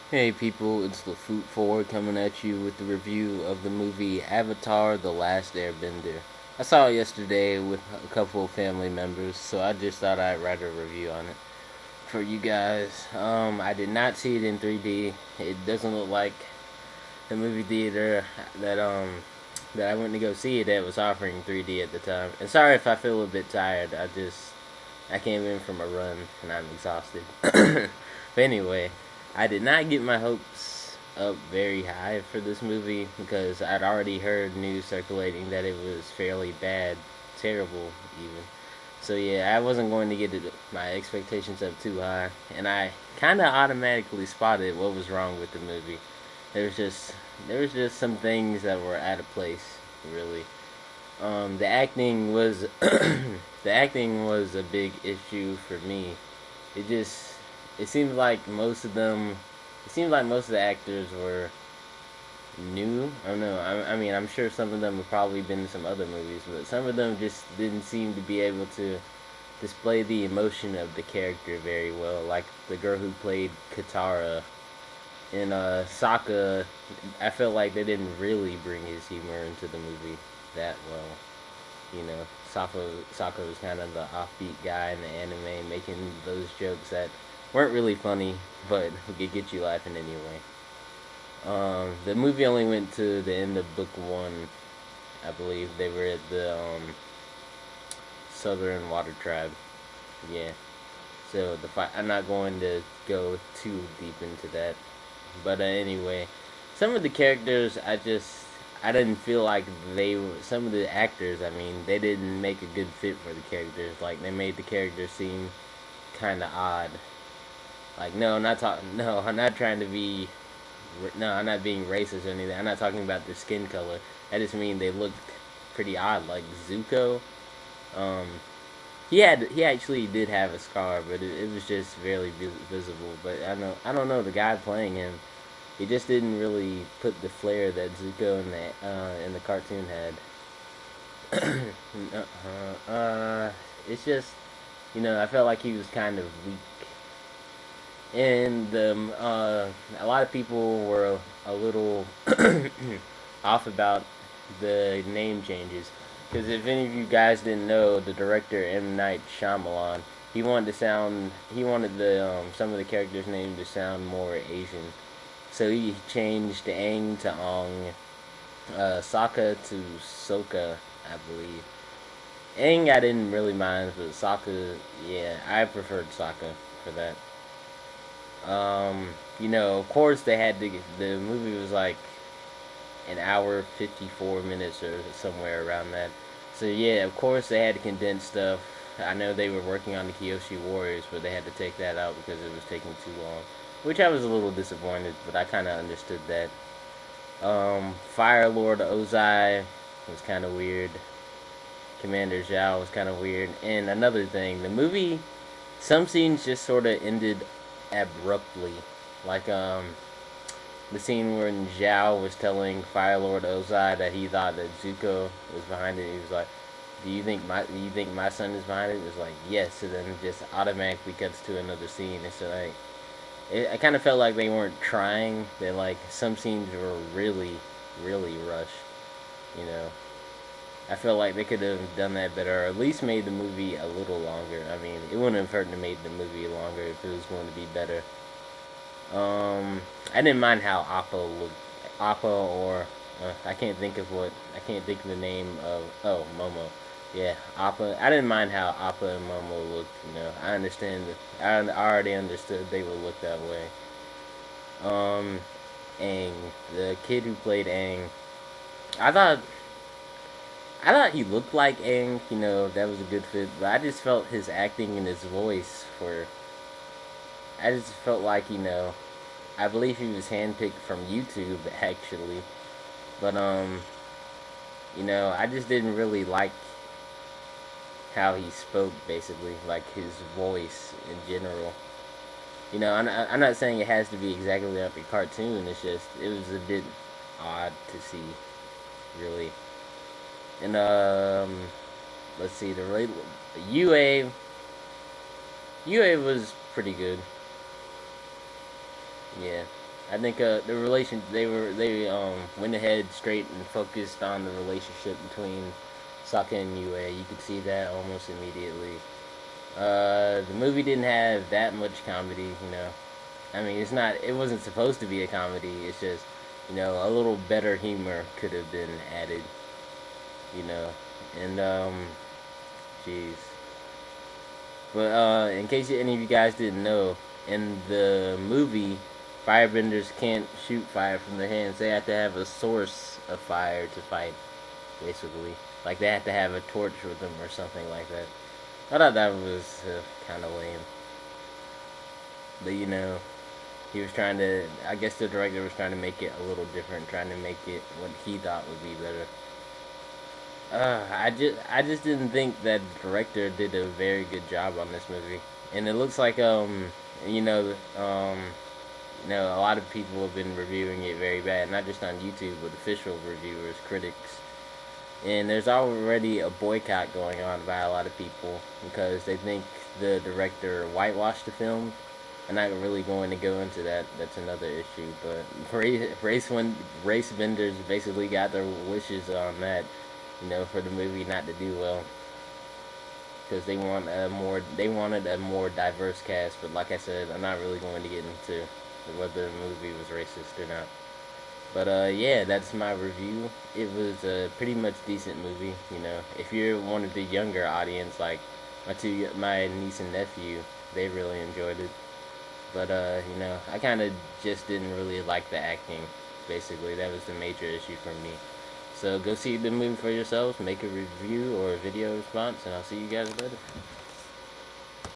Hey people, it's the Fruit 4 coming at you with the review of the movie Avatar The Last Airbender. I saw it yesterday with a couple of family members, so I just thought I'd write a review on it for you guys. I did not see it in 3D. It doesn't look like the movie theater that I went to go see it at was offering 3D at the time. And sorry if I feel a bit tired. I came in from a run and I'm exhausted. But anyway, I did not get my hopes up very high for this movie because I'd already heard news circulating that it was fairly bad, terrible even. So yeah, I wasn't going to get my expectations up too high, and I kind of automatically spotted what was wrong with the movie. There was just there was just some things that were out of place, really. The acting was the acting was a big issue for me. It just it seemed like most of them it seemed like most of the actors were new. I don't know. I mean, I'm sure some of them have probably been in some other movies, but some of them just didn't seem to be able to display the emotion of the character very well. Like the girl who played Katara in Sokka, I felt like they didn't really bring his humor into the movie that well. You know, Sokka was kind of the offbeat guy in the anime, making those jokes that weren't really funny, but could get you laughing anyway. The movie only went to the end of book one, I believe. They were at the Southern Water Tribe. Yeah. So the fight. I'm not going to go too deep into that, but anyway, some of the characters I didn't feel like they were. Some of the actors, I mean, they didn't make a good fit for the characters. Like they made the characters seem kind of odd. Like no, I'm not talking. No, I'm not trying to be. No, I'm not being racist or anything. I'm not talking about their skin color. I just mean they looked pretty odd. Like Zuko, um, he actually did have a scar, but it was just barely visible. But I don't know the guy playing him. He just didn't really put the flair that Zuko in the cartoon had. It's just I felt like he was kind of weak, and a lot of people were a little off about the name changes. Because if any of you guys didn't know, the director M. Night Shyamalan, he wanted the some of the characters' names to sound more Asian, so he changed Aang to Ong, Sokka to Soka, I believe. Aang I didn't really mind, but Sokka, yeah, I preferred Sokka for that. Of course they had to. The movie was like an hour 54 minutes or somewhere around that. So yeah, of course they had to condense stuff. I know they were working on the Kyoshi Warriors, but they had to take that out because it was taking too long. Which I was a little disappointed, but I kind of understood that. Fire Lord Ozai was kind of weird. Commander Zhao was kind of weird. And another thing, the movie, some scenes just sort of ended abruptly. Like the scene where Zhao was telling Fire Lord Ozai that he thought that Zuko was behind it. He was like, do you think my son is behind it?" It was like, "Yes," and then it just automatically cuts to another scene. It's like I kind of felt like they weren't trying. That like some scenes were really, really rushed. You know, I felt like they could have done that better, or at least made the movie a little longer. I mean, it wouldn't have hurt to make the movie longer if it was going to be better. I didn't mind how Appa looked. Appa or I can't think of the name of. Oh, Momo. Yeah, Appa. I didn't mind how Appa and Momo looked. I understand that. I already understood they would look that way. Um, Aang, the kid who played Aang, I thought I thought he looked like Aang. That was a good fit. But I just felt his acting and his voice were. I just felt like I believe he was handpicked from YouTube actually, but I just didn't really like how he spoke. Basically, like his voice in general. I'm not saying it has to be exactly like a cartoon. It's just it was a bit odd to see, really. And let's see the UA was pretty good. Yeah. I think the relation they went ahead straight and focused on the relationship between Sokka and Yue. You could see that almost immediately. The movie didn't have that much comedy, you know. I mean, it wasn't supposed to be a comedy. It's just, you know, a little better humor could have been added, you know. And jeez. But in case any of you guys didn't know, in the movie, firebenders can't shoot fire from their hands. They have to have a source of fire to fight, basically. Like they have to have a torch with them or something like that. I thought that was kind of lame. But you know, he was trying to. I guess the director was trying to make it a little different, trying to make it what he thought would be better. I just didn't think that the director did a very good job on this movie, and it looks like you know a lot of people have been reviewing it very bad, not just on YouTube but official reviewers, critics, and there's already a boycott going on by a lot of people because they think the director whitewashed the film. I'm not really going to go into that. That's another issue. But race vendors basically got their wishes on that, you know, for the movie not to do well because they wanted a more diverse cast. But like I said, I'm not really going to get into whether the movie was racist or not. But yeah, that's my review. It was a pretty much decent movie. You know, if you're one of the younger audience, like my niece and nephew, they really enjoyed it. But you know, I kind of just didn't really like the acting. Basically, that was the major issue for me. So go see the movie for yourselves, make a review or a video response, and I'll see you guys later.